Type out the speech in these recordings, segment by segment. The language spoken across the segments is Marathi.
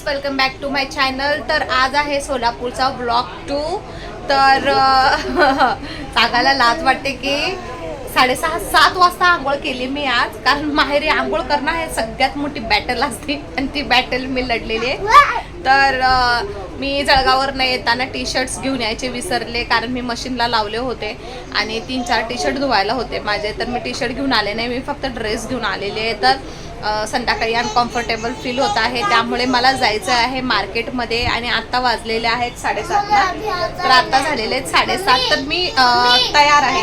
Welcome back to my channel. तर आज आहे सोलापूरचा ब्लॉग 2। तर सांगायला लाज वाटते की 6:30-7 वाजता आंघोळ केली मी आज, कारण माहेरी आंघोळ करणं हे सगळ्यात मोठी बॅटल असते आणि ती बॅटल मी लढलेली आहे। तर मी जळगाववरून येताना टी शर्ट्स घेऊन यायचे विसरले, कारण मी मशीनला लावले होते आणि 3-4 टी शर्ट धुवायला होते माझे, तर मी टी शर्ट घेऊन आले नाही, मी फक्त ड्रेस घेऊन आलेले आहे। तर संध्याकाळी अनकम्फर्टेबल फील होत आहे, त्यामुळे मला जायचं आहे मार्केटमध्ये आणि आत्ता वाजलेले आहेत 7:30। तर आत्ता झालेले आहेत 7:30। तर मी तयार आहे,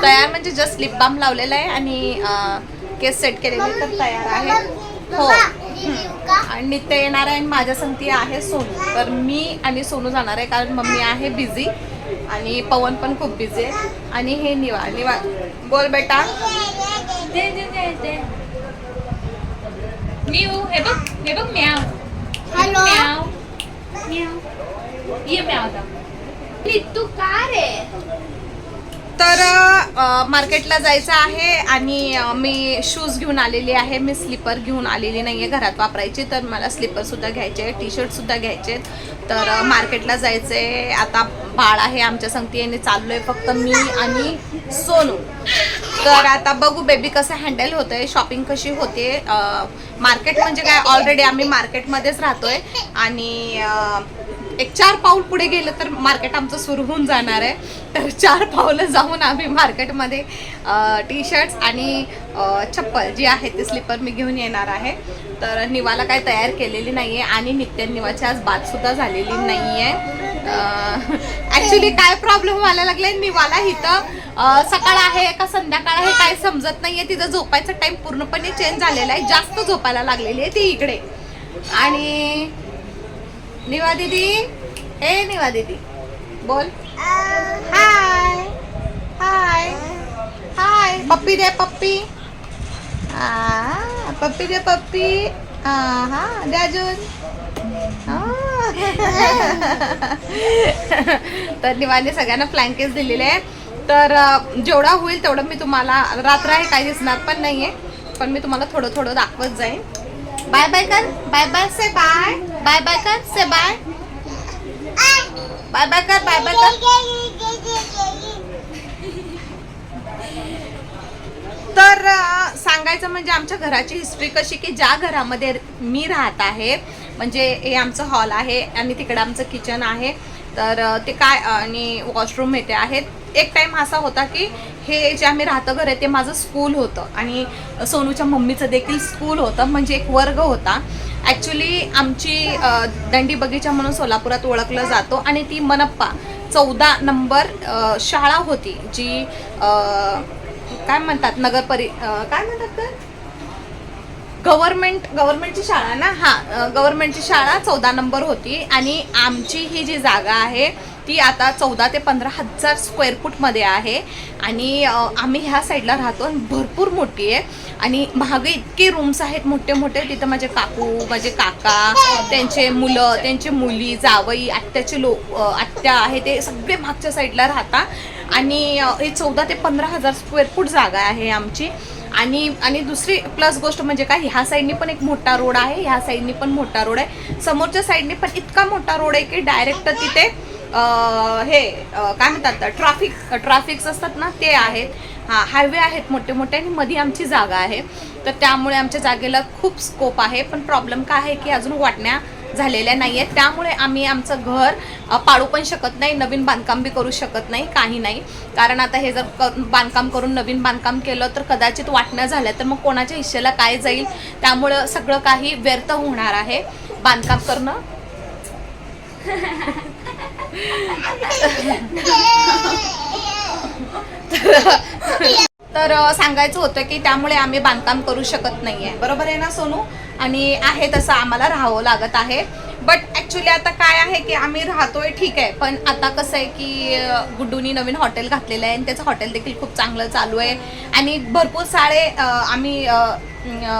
तयार म्हणजे जस्ट लिप बाम लावलेला आहे आणि केस सेट केलेले, तर तयार आहे हो। आणि नित्य येणार आहे आणि माझ्या संगती आहे सोनू। तर मी आणि सोनू जाणार आहे, कारण मम्मी आहे बिझी आणि पवन पण खूप बिझी आहे। आणि हे निवा बोल बेटा, दे दे दे दे म्याऊ, हे बघ म्याऊ, हॅलो म्याऊ म्याऊ, ये म्याऊ दा तू का रे। तर मार्केटला जायचं आहे आणि मी शूज घेऊन आलेली आहे, मी स्लीपर घेऊन आलेली नाही आहे घरात वापरायची, तर मला स्लीपरसुद्धा घ्यायचे, टी शर्टसुद्धा घ्यायचे। तर मार्केटला जायचं आहे। आता बाळ आहे आमच्या संगती आणि चाललो आहे फक्त मी आणि सोनू। तर आता बघू बेबी कसं हँडल होतं आहे, शॉपिंग कशी होते। मार्केट म्हणजे काय, ऑलरेडी आम्ही मार्केटमध्येच राहतो आहे आणि एक 4 पाऊल पुढे गेलं तर मार्केट आमचं सुरू होऊन जाणार आहे। तर 4 पावलं जाऊन आम्ही मार्केटमध्ये टी शर्ट्स आणि चप्पल जी आहे ते स्लीपर मी घेऊन येणार आहे। तर निवाला काय तयार केलेली नाही आहे आणि नित्य निवाची आज बातसुद्धा झालेली नाही आहे। ॲक्च्युली काय प्रॉब्लेम व्हायला लागला आहे, निवाला इथं सकाळ आहे का संध्याकाळ आहे काय समजत नाही आहे, तिथं झोपायचा टाईम पूर्णपणे चेंज झालेला आहे, जास्त झोपायला लागलेली आहे ती इकडे। आणि निवा दीदी, हे निवा दीदी बोल हाय हाय हाय, पप्पी दे पप्पी, पप्पी दे पप्पी, हा दे अजून। तर निवाने सगळ्यांना फ्लँकेस दिलेले आहे। तर जेवढा होईल तेवढं मी तुम्हाला, रात्र आहे काही दिसणार पण नाहीये, पण मी तुम्हाला थोडं थोडं दाखवत जाईन। बाय बाय कर, बाय बाय से बाय, बाय बाय कर से बाय, बाय बाय कर, बाय बाय कर। तर सांगायचं म्हणजे आमच्या घराची हिस्ट्री कशी की ज्या घरामध्ये मी राहत आहे, म्हणजे हे आमचं हॉल आहे आणि तिकडे आमचं किचन आहे, तर ते काय आणि वॉशरूम येते आहेत। एक टाइम असा होता की हे जे आम्ही राहतं घर आहे ते माझं स्कूल होतं आणि सोनूच्या मम्मीचं देखील स्कूल होतं, म्हणजे एक वर्ग होता। ॲक्च्युली आमची दंडी बगीचा म्हणून सोलापुरात ओळखलं जातो आणि ती मनप्पा 14 नंबर शाळा होती, जी काय म्हणतात काय म्हणतात तर गव्हर्नमेंटची शाळा ना, हां गव्हर्नमेंटची शाळा 14 नंबर होती। आणि आमची ही जी जागा आहे ती आता 14 ते 15,000 स्क्वेअर फूटमध्ये आहे आणि आम्ही ह्या साईडला राहतो आणि भरपूर मोठी आहे आणि मागे इतके रूम्स आहेत मोठे मोठे। तिथं माझे काकू, माझे काका, त्यांचे मुलं, त्यांचे मुली, जावई, आत्याचे आत्या आहे, ते सगळे मागच्या साईडला राहतात आणि हे 14 ते 15,000 स्क्वेअर फूट जागा आहे आमची। आणि दुसरी प्लस गोष्ट म्हणजे काय, ह्या साईडनी पण एक मोठा रोड आहे, ह्या साईडनी पण मोठा रोड आहे, समोरच्या साईडनी पण इतका मोठा रोड आहे की डायरेक्ट तिथे हे काय म्हणतात ट्रॅफिक्स असतात ना ते आहेत, हां हायवे आहेत मोठे मोठे आणि मध्ये आमची जागा आहे। तर त्यामुळे आमच्या जागेला खूप स्कोप आहे, पण प्रॉब्लेम काय आहे की अजून वाटण्या झालेल्या नाही आहेत, त्यामुळे आम्ही आमचं घर पाडू पण शकत नाही, नवीन बांधकाम बी करू शकत नाही, काही नाही। कारण आता हे जर बांधकाम करून नवीन बांधकाम केलं तर कदाचित वाटण्या झाल्या तर मग कोणाच्या हिश्श्याला काय जाईल, त्यामुळं सगळं काही व्यर्थ होणार आहे बांधकाम करणं। तर सांगायचं होतं की त्यामुळे आम्ही बांधकाम करू शकत नाही आहे, बरोबर आहे ना सोनू, आणि आहे तसं आम्हाला राहावं लागत आहे। बट ॲक्च्युली आता काय आहे की आम्ही राहतोय ठीक आहे, पण आता कसं आहे की गुड्डूनी नवीन हॉटेल घातलेलं आहे आणि त्याचं हॉटेल देखील खूप चांगलं चालू आहे आणि भरपूर सारे आम्ही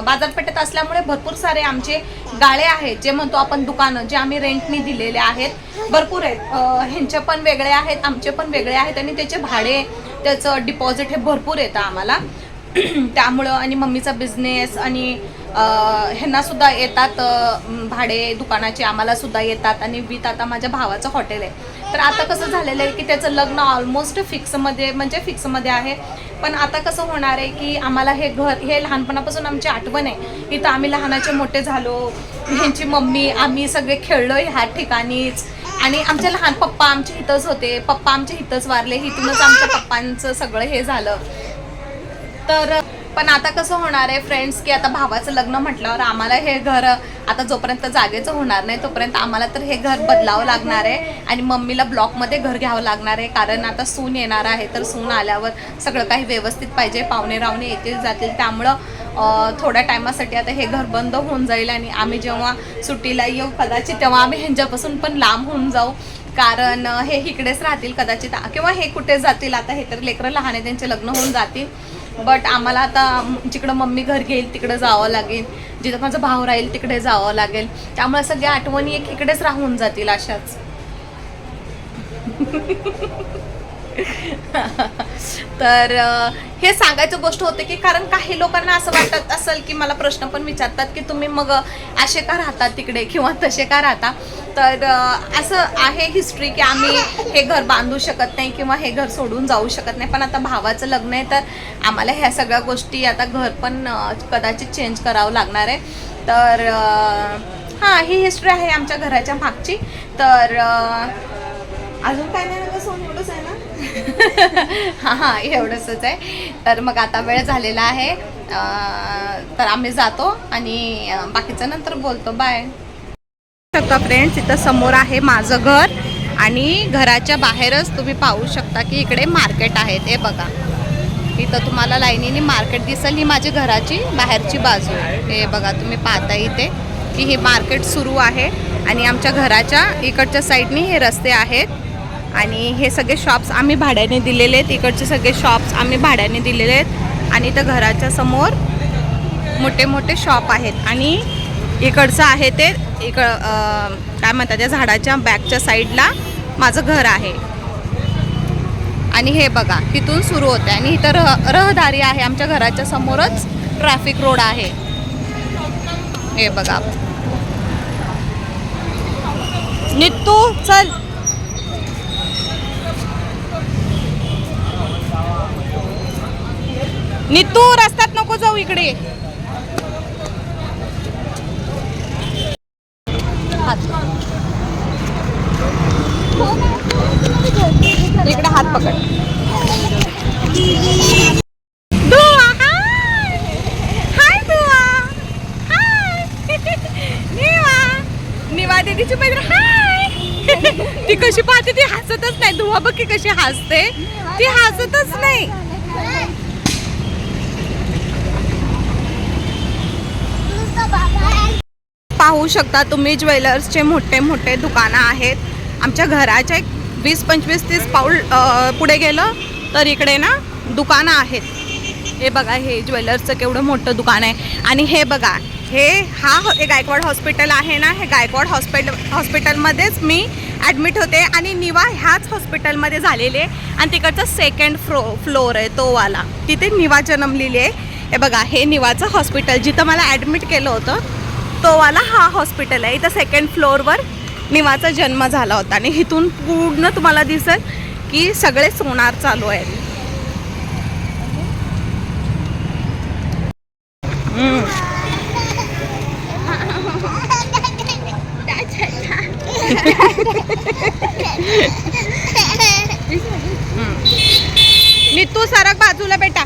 बाजारपेठेत असल्यामुळे भरपूर सारे आमचे गाळे आहेत, जे म्हणतो आपण दुकानं, जे आम्ही रेंटनी दिलेले आहेत भरपूर आहेत। ह्यांचे पण वेगळे आहेत, आमचे पण वेगळे आहेत आणि त्याचे भाडे, त्याचं डिपॉझिट हे भरपूर येतं आम्हाला। त्यामुळं आणि मम्मीचा बिझनेस आणि ह्यांना सुद्धा येतात भाडे दुकानाचे, आम्हाला सुद्धा येतात. आणि विथ आता माझ्या भावाचं हॉटेल आहे. तर आता कसं झालेलं आहे की त्याचं लग्न ऑलमोस्ट फिक्समध्ये आहे. पण आता कसं होणार आहे की आम्हाला हे घर, हे लहानपणापासून आमची आठवण आहे. इथं आम्ही लहानाचे मोठे झालो, ह्यांची मम्मी आम्ही सगळे खेळलो ह्या ठिकाणीच. आणि आमचे लहान पप्पा आमचे इथंच होते, पप्पा आमचे इथंच वारले, इथूनच आमच्या पप्पांचं सगळं हे झालं. तर पण आता कसं होणार आहे फ्रेंड्स की आता भावाचं लग्न म्हटल्यावर आम्हाला हे घर आता जोपर्यंत जागेचं होणार नाही तोपर्यंत आम्हाला तर हे घर बदलावं लागणार आहे. आणि मम्मीला ब्लॉकमध्ये घर घ्यावं लागणार आहे, कारण आता सून येणार आहे. तर सून आल्यावर सगळं काही व्यवस्थित पाहिजे, पाहुणे रावणे येतील जातील. त्यामुळं थोड्या टायमासाठी आता हे घर बंद होऊन जाईल. आणि आम्ही जेव्हा सुट्टीला येऊ कदाचित तेव्हा आम्ही ह्यांच्यापासून पण लांब होऊन जाऊ, कारण हे इकडेच राहतील कदाचित, किंवा हे कुठे जातील. आता हे तर लेकरं लहान आहे, त्यांचे लग्न होऊन जातील. बट आम्हाला आता जिकडं मम्मी घर घेईल तिकडं जावं लागेल, जिथं माझा भाव राहील तिकडे जावं लागेल. त्यामुळे सगळ्या आठवणी एक इकडेच राहून जातील अशाच. तर हे सांगायचं गोष्ट होते की कारण काही लोकांना असं वाटत असेल की मला प्रश्न पण विचारतात की तुम्ही मग असे का राहतात तिकडे किंवा तसे का राहता. तर असं आहे हिस्ट्री की आम्ही हे घर बांधू शकत नाही किंवा हे घर सोडून जाऊ शकत नाही. पण आता भावाचं लग्न आहे तर आम्हाला ह्या सगळ्या गोष्टी, आता घर पण कदाचित चेंज करावं लागणार आहे. तर हां, ही हिस्ट्री आहे आमच्या घराच्या मागची. तर अजून काय नाही ना, सोन एवढंच आहे ना. हां एवढंच आहे. तर मग आता वेळ झालेला आहे, तर आम्ही जातो आणि बाकीचं नंतर बोलतो. बाय. शकता फ्रेंड्स, इथं समोर आहे माझं घर आणि घराच्या बाहेरच तुम्ही पाहू शकता की इकडे मार्केट आहे. ते बघा, इथं तुम्हाला लाईनीने मार्केट दिसेल. ही माझी घराची बाहेरची बाजू आहे. हे बघा तुम्ही पाहता इथे की हे मार्केट सुरू आहे. आणि आमच्या घराच्या इकडच्या साईडनी हे रस्ते आहेत. आणि हे सगळे शॉप्स आम्ही भाड्याने दिलेले आहेत. इकडचे सगळे शॉप्स आम्ही भाड्याने दिलेले आहेत. आणि इथं घराच्या समोर मोठे मोठे शॉप आहेत. आणि इकडचं आहे ते काय म्हणतात, त्या झाडाच्या बॅकच्या साईडला माझं घर आहे. आणि हे बघा तिथून सुरू होते. आणि इथं रहदारी आहे. आमच्या घराच्या समोरच ट्रॅफिक रोड आहे. हे बघा. नित्तू चल. नित्तू रस्त्यात नको जाऊ, इकडे इकडे हात पकड. दुआ हाय, दुआ हाय. निवा दीदीची मैत्रीण हाय. ती कशी पाहते, ती हसतच नाही. दुआ बघ की कशी हसते, ती हसतच नाही. पाहू शकता तुम्ही ज्वेलर्सचे मोठे मोठे दुकानं आहेत. आमच्या घराच्या एक 20-25-30 पाऊल पुढे गेलं तर इकडे ना दुकानं आहेत. हे बघा, हे ज्वेलर्सचं केवढं मोठं दुकान आहे. आणि हे बघा, हे गायकवाड हॉस्पिटल आहे ना, हे गायकवाड हॉस्पिटलमध्येच मी ॲडमिट होते. आणि निवा ह्याच हॉस्पिटलमध्ये झालेले. आणि तिकडचा सेकंड फ्लोअर आहे तो वाला, तिथे निवा जन्मलेली आहे. हे बघा, हे निवाचं हॉस्पिटल जिथं मला ॲडमिट केलं होतं तो वाला हा हॉस्पिटल आहे. इथं सेकंड फ्लोअरवर निवाचा जन्म झाला होता. आणि इथून पूर्ण तुम्हाला दिसेल की सगळे सोनार चालू आहेत. नित्तू सरक बाजूला बेटा.